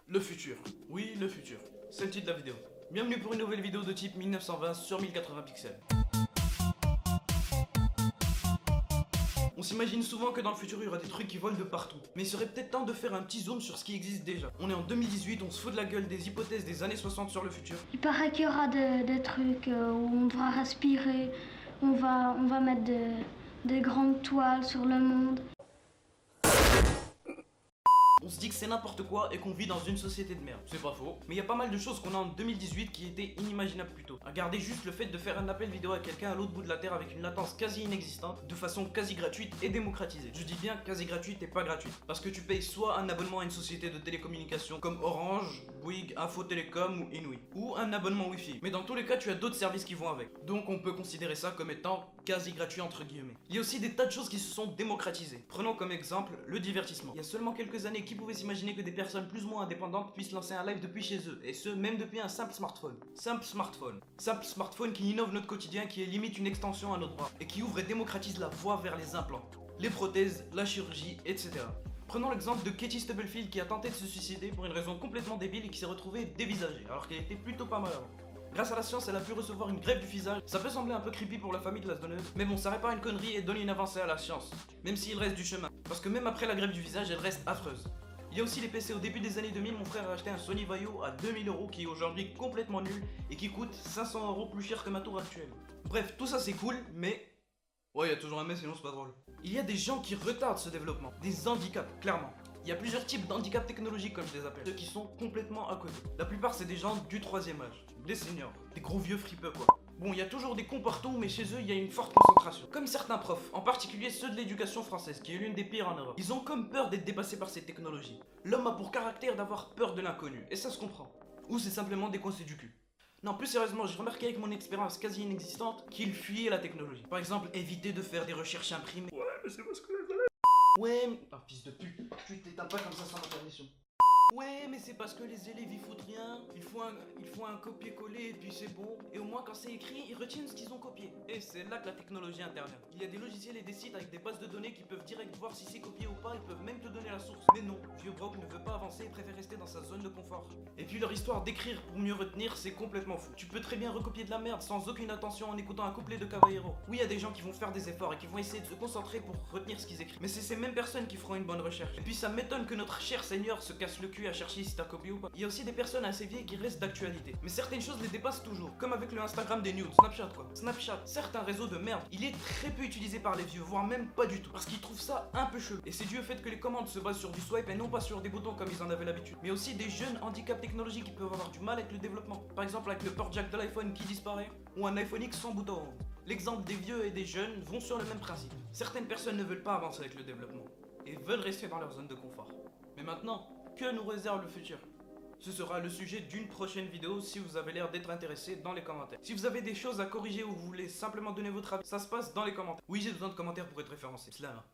Le futur. Oui, le futur. C'est le titre de la vidéo. Bienvenue pour une nouvelle vidéo de type 1920 sur 1080 pixels. On s'imagine souvent que dans le futur il y aura des trucs qui volent de partout. Mais il serait peut-être temps de faire un petit zoom sur ce qui existe déjà. On est en 2018, on se fout de la gueule des hypothèses des années 60 sur le futur. Il paraît qu'il y aura des trucs où on devra respirer, on va mettre des grandes toiles sur le monde. On se dit que c'est n'importe quoi et qu'on vit dans une société de merde. C'est pas faux. Mais il y a pas mal de choses qu'on a en 2018 qui étaient inimaginables plus tôt. Regardez juste le fait de faire un appel vidéo à quelqu'un à l'autre bout de la terre avec une latence quasi inexistante, de façon quasi gratuite et démocratisée. Je dis bien quasi gratuite et pas gratuite. Parce que tu payes soit un abonnement à une société de télécommunications comme Orange, Bouygues, Info Télécom ou Inouï, ou un abonnement Wi-Fi. Mais dans tous les cas, tu as d'autres services qui vont avec. Donc on peut considérer ça comme étant quasi gratuit entre guillemets. Il y a aussi des tas de choses qui se sont démocratisées. Prenons comme exemple le divertissement. Il y a seulement quelques années, qui pouvait s'imaginer que des personnes plus ou moins indépendantes puissent lancer un live depuis chez eux, et ce même depuis un simple smartphone. Simple smartphone qui innove notre quotidien, qui est limite une extension à notre bras, et qui ouvre et démocratise la voie vers les implants, les prothèses, la chirurgie, etc. Prenons l'exemple de Katie Stubblefield qui a tenté de se suicider pour une raison complètement débile et qui s'est retrouvée dévisagée, alors qu'elle était plutôt pas mal avant. Grâce à la science, elle a pu recevoir une greffe du visage. Ça peut sembler un peu creepy pour la famille de la donneuse, mais bon, ça répare une connerie et donne une avancée à la science. Même s'il reste du chemin. Parce que même après la greffe du visage, elle reste affreuse. Il y a aussi les PC. Au début des années 2000, mon frère a acheté un Sony Vaio à 2000 € qui est aujourd'hui complètement nul et qui coûte 500 € plus cher que ma tour actuelle. Bref, tout ça c'est cool, mais... ouais, il y a toujours un mais, sinon c'est pas drôle. Il y a des gens qui retardent ce développement. Des handicaps, clairement. Il y a plusieurs types d'handicaps technologiques comme je les appelle, ceux qui sont complètement à côté. La plupart c'est des gens du 3e âge, des seniors, des gros vieux fripeux quoi. Bon, il y a toujours des comportons, mais chez eux, il y a une forte concentration. Comme certains profs, en particulier ceux de l'éducation française, qui est l'une des pires en Europe. Ils ont comme peur d'être dépassés par ces technologies. L'homme a pour caractère d'avoir peur de l'inconnu, et ça se comprend. Ou c'est simplement des coincés du cul. Non, plus sérieusement, j'ai remarqué avec mon expérience quasi inexistante qu'il fuyait la technologie. Par exemple, éviter de faire des recherches imprimées. Ouais, mais c'est parce que les élèves... ouais, mais... ah, fils de pute, tu t'éteins pas comme ça sans ma permission. Ouais, mais c'est parce que les élèves ils foutent rien, il faut un copier-coller et puis c'est bon. Et au moins quand c'est écrit, ils retiennent ce qu'ils ont copié. Et c'est là que la technologie intervient. Il y a des logiciels et des sites avec des bases de données qui peuvent direct voir si c'est copié ou pas, ils peuvent même te donner la source. Mais non, vieux broc ne veut pas avancer et préfère rester dans sa zone de confort. Et puis leur histoire d'écrire pour mieux retenir, c'est complètement fou. Tu peux très bien recopier de la merde sans aucune attention en écoutant un couplet de Caballero. Oui, il y a des gens qui vont faire des efforts et qui vont essayer de se concentrer pour retenir ce qu'ils écrivent. Mais c'est ces mêmes personnes qui feront une bonne recherche. Et puis ça m'étonne que notre cher Seigneur se casse le cul à chercher si t'as copié ou pas. Il y a aussi des personnes assez vieilles qui restent d'actualité. Mais certaines choses les dépassent toujours. Comme avec le Instagram des nudes, Snapchat quoi. Snapchat, certes un réseau de merde, il est très peu utilisé par les vieux, voire même pas du tout. Parce qu'ils trouvent ça un peu chelou. Et c'est dû au fait que les commandes se basent sur du swipe et non pas sur des boutons comme ils en avaient l'habitude. Mais aussi des jeunes handicaps technologiques qui peuvent avoir du mal avec le développement. Par exemple avec le port jack de l'iPhone qui disparaît, ou un iPhone X sans bouton. L'exemple des vieux et des jeunes vont sur le même principe. Certaines personnes ne veulent pas avancer avec le développement et veulent rester dans leur zone de confort. Mais maintenant, que nous réserve le futur ? Ce sera le sujet d'une prochaine vidéo si vous avez l'air d'être intéressé dans les commentaires. Si vous avez des choses à corriger ou vous voulez simplement donner votre avis, ça se passe dans les commentaires. Oui, j'ai besoin de commentaires pour être référencé. Cela.